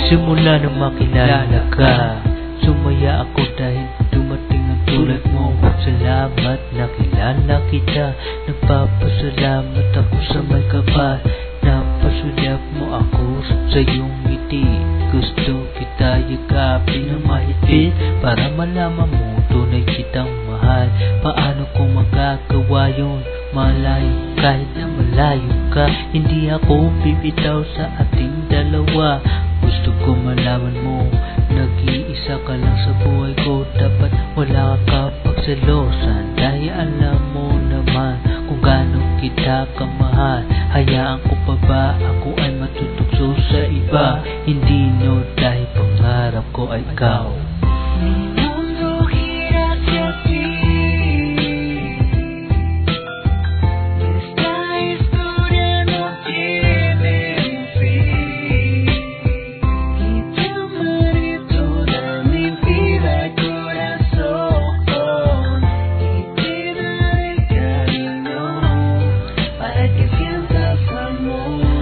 Simula nang makilala ka, sumaya ako dahil dumating ang tulad mo. Salamat nakilala kita, nagpapasalamat ako sa may kapal. Napasulyap mo ako sa iyong ngiti. Gusto kita yakapin ng mahigpit para malaman mo tunay kitang mahal. Paano ko magagawa yun? Malayo kahit na malayo ka, hindi ako bibitaw sa ating dalawa. Gusto ko malaman mo, nag-iisa ka lang sa buhay ko. Dapat wala ka pagselosan, dahil alam mo naman kung gaano kita kamahal. Hayaan ko pa ba ako ay matutugso sa iba? Hindi no, dahil pangarap ko ay ikaw.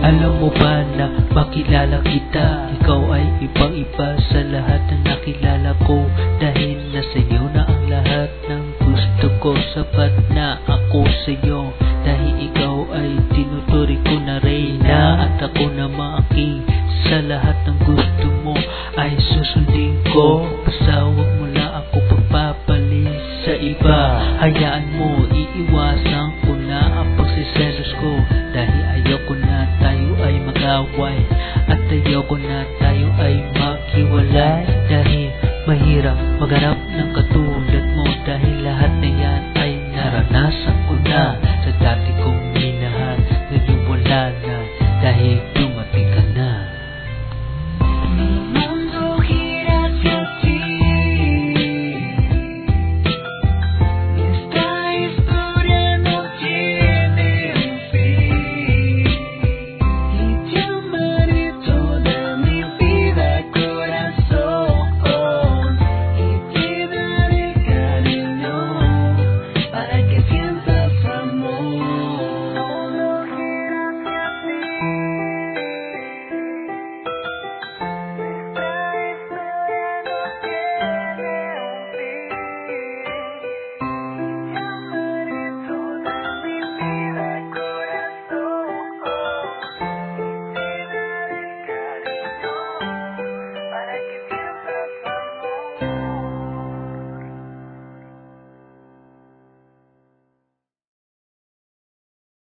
Alam mo ba na makilala kita, ikaw ay ibang-iba sa lahat na nakilala ko. Dahil nasa iyo na ang lahat ng gusto ko, sapat na ako sa iyo. Dahil ikaw ay tinuturi ko na reyna, at ako na maaking sa lahat ng gusto mo ay susundin ko. Basta huwag mo lang ako pagpapalit sa iba. Hayaan mo, iiwasan ko na ang pagsiselos ko. Dahil ayoko na tayo ay mag-away, at ayoko na tayo ay maghiwalay. Dahil mahirap maghanap ng